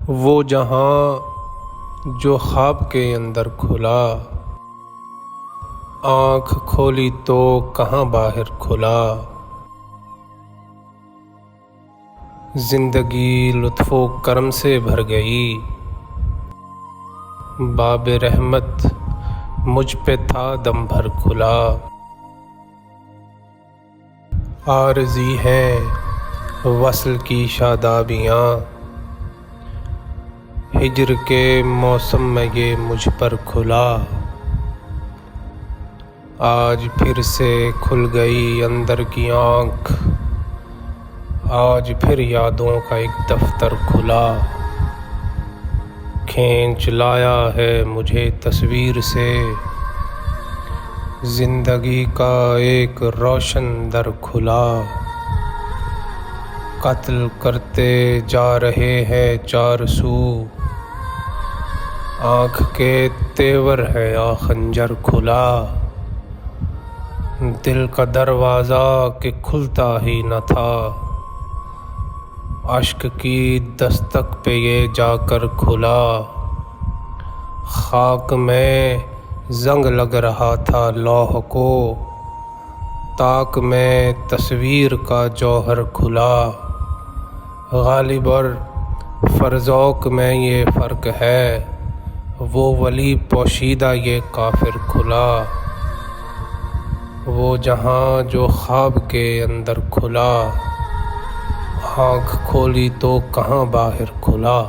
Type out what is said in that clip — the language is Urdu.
وہ جہاں جو خواب کے اندر کھلا، آنکھ کھولی تو کہاں باہر کھلا۔ زندگی لطف و کرم سے بھر گئی، باب رحمت مجھ پہ تھا دم بھر کھلا۔ عارضی ہیں وصل کی شادابیاں، ہجر کے موسم میں یہ مجھ پر کھلا۔ آج پھر سے کھل گئی اندر کی آنکھ، آج پھر یادوں کا ایک دفتر کھلا۔ کھینچ لایا ہے مجھے تصویر سے، زندگی کا ایک روشن در کھلا۔ قتل کرتے جا رہے ہیں چار سو، آنکھ کے تیور ہے یا خنجر کھلا۔ دل کا دروازہ کہ کھلتا ہی نہ تھا، اشک کی دستک پہ یہ جا کر کھلا۔ خاک میں زنگ لگ رہا تھا لوح کو، طاق میں تصویر کا جوہر کھلا۔ غالب اور فرزوق میں یہ فرق ہے، وہ ولی پوشیدہ یہ کافر کھلا۔ وہ جہاں جو خواب کے اندر کھلا، آنکھ کھولی تو کہاں باہر کھلا۔